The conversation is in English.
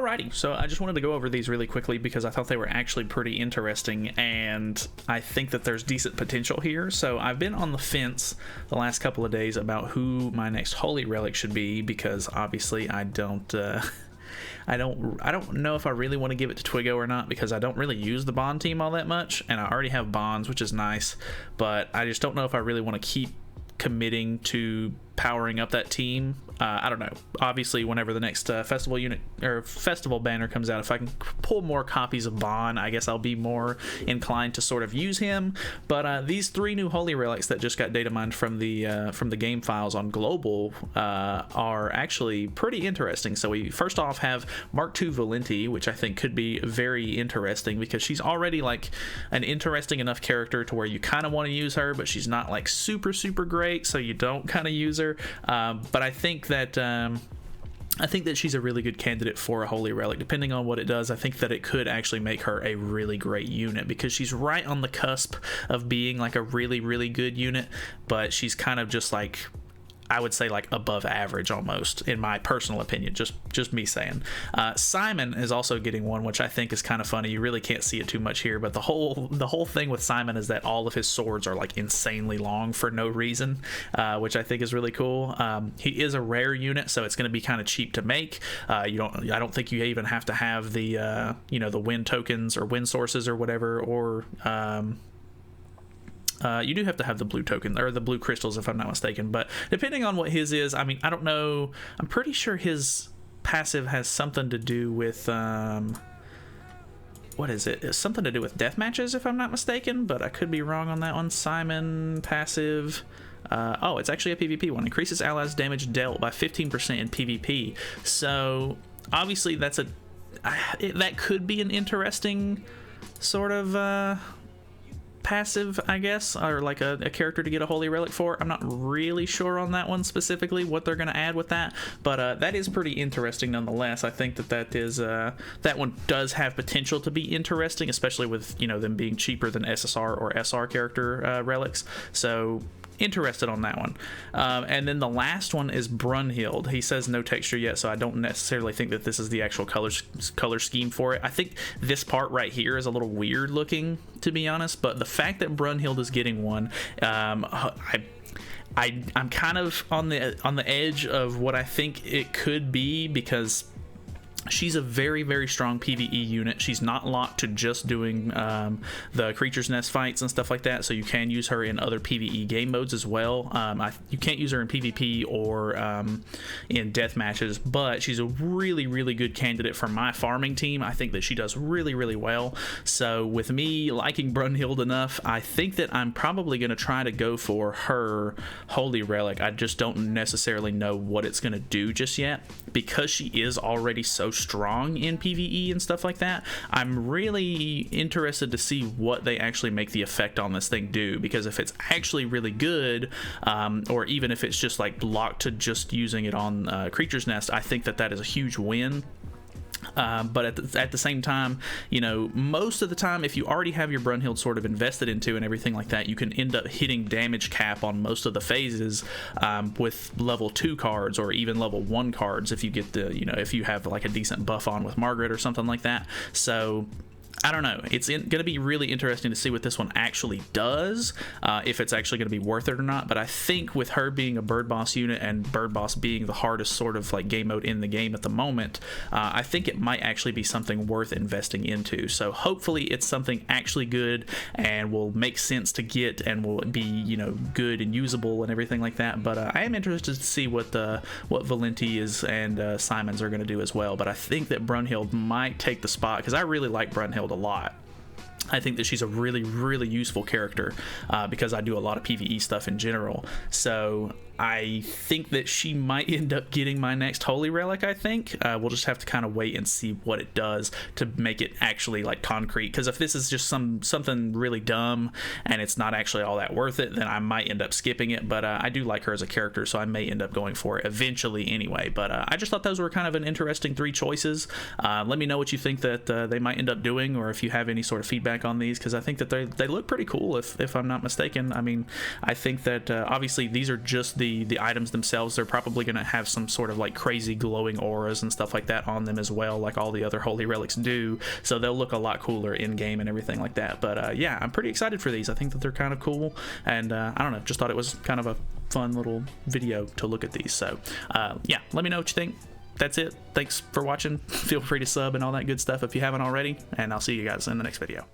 Alrighty, so I just wanted to go over these really quickly because I thought they were actually pretty interesting, and I think that there's decent potential here. So I've been on the fence the last couple of days about who my next Holy Relic should be, because obviously I don't know if I really want to give it to Twiggo or not, because I don't really use the Bond team all that much, and I already have Bonds, which is nice, but I just don't know if I really want to keep committing to powering up that team. I don't know. Obviously, whenever the next festival unit or festival banner comes out, if I can pull more copies of Bond, I guess I'll be more inclined to sort of use him. But these 3 new Holy Relics that just got data mined from the game files on global are actually pretty interesting. So we first off have MK2 Valenti, which I think could be very interesting because she's already like an interesting enough character to where you kind of want to use her, but she's not like super great, so you don't kind of use her. But I think that she's a really good candidate for a Holy Relic. Depending on what it does, I think that it could actually make her a really great unit, because she's right on the cusp of being like a really good unit, but she's kind of just like, I would say, like above average almost, in my personal opinion, just me saying. Simon is also getting one, which I think is kind of funny. You really can't see it too much here, but the whole thing with Simon is that all of his swords are like insanely long for no reason, which I think is really cool. He is a rare unit, so it's going to be kind of cheap to make. I don't think you even have to have the the win tokens or win sources or whatever, or you do have to have the blue token or the blue crystals, if I'm not mistaken, but depending on what his is, I mean, I don't know. I'm pretty sure his passive has something to do with what is it? It's something to do with death matches, if I'm not mistaken, but I could be wrong on that one. Simon passive. Oh, it's actually a PvP one. Increases allies' damage dealt by 15% in PvP. So obviously that could be an interesting sort of passive, I guess, or like a character to get a Holy Relic for. I'm not really sure on that one specifically what they're going to add with that, but that is pretty interesting nonetheless. I think that one does have potential to be interesting, especially with them being cheaper than SSR or SR character relics. So interested on that one. And then the last one is Brunhild. He says no texture yet, so I don't necessarily think that this is the actual color scheme for it. I think this part right here is a little weird looking, to be honest, but the fact that Brunhild is getting one, I'm kind of on the edge of what I think it could be, because she's a very strong PvE unit. She's not locked to just doing the Creature's Nest fights and stuff like that, so you can use her in other PvE game modes as well. You can't use her in PvP or in death matches, but she's a really good candidate for my farming team. I think that she does really well. So with me liking Brunhild enough, I think that I'm probably going to try to go for her Holy Relic. I just don't necessarily know what it's going to do just yet, because she is already so strong in PvE and stuff like that. I'm really interested to see what they actually make the effect on this thing do, because if it's actually really good, or even if it's just like locked to just using it on Creature's Nest, I think that is a huge win. But at the same time, most of the time, if you already have your Brunhild sort of invested into and everything like that, you can end up hitting damage cap on most of the phases with level 2 cards or even level 1 cards if you get if you have like a decent buff on with Margaret or something like that. So I don't know. It's going to be really interesting to see what this one actually does, if it's actually going to be worth it or not. But I think with her being a Bird Boss unit and Bird Boss being the hardest sort of like game mode in the game at the moment, I think it might actually be something worth investing into. So hopefully it's something actually good and will make sense to get and will be good and usable and everything like that. But I am interested to see what Valenti is and Simons are going to do as well. But I think that Brunhild might take the spot, because I really like Brunhild a lot. I think that she's a really useful character, because I do a lot of PvE stuff in general. So I think that she might end up getting my next Holy Relic. I think we'll just have to kind of wait and see what it does to make it actually like concrete, because if this is just something really dumb and it's not actually all that worth it, then I might end up skipping it. But I do like her as a character, so I may end up going for it eventually anyway. But I just thought those were kind of an interesting 3 choices. Let me know what you think that they might end up doing, or if you have any sort of feedback feedback on these, because I think that they look pretty cool, if I'm not mistaken. I mean, I think that obviously these are just the items themselves. They're probably going to have some sort of like crazy glowing auras and stuff like that on them as well, like all the other holy relics do, so they'll look a lot cooler in game and everything like that. But yeah, I'm pretty excited for these. I think that they're kind of cool, and I don't know, just thought it was kind of a fun little video to look at these. So yeah, let me know what you think. That's it. Thanks for watching. Feel free to sub and all that good stuff if you haven't already, and I'll see you guys in the next video.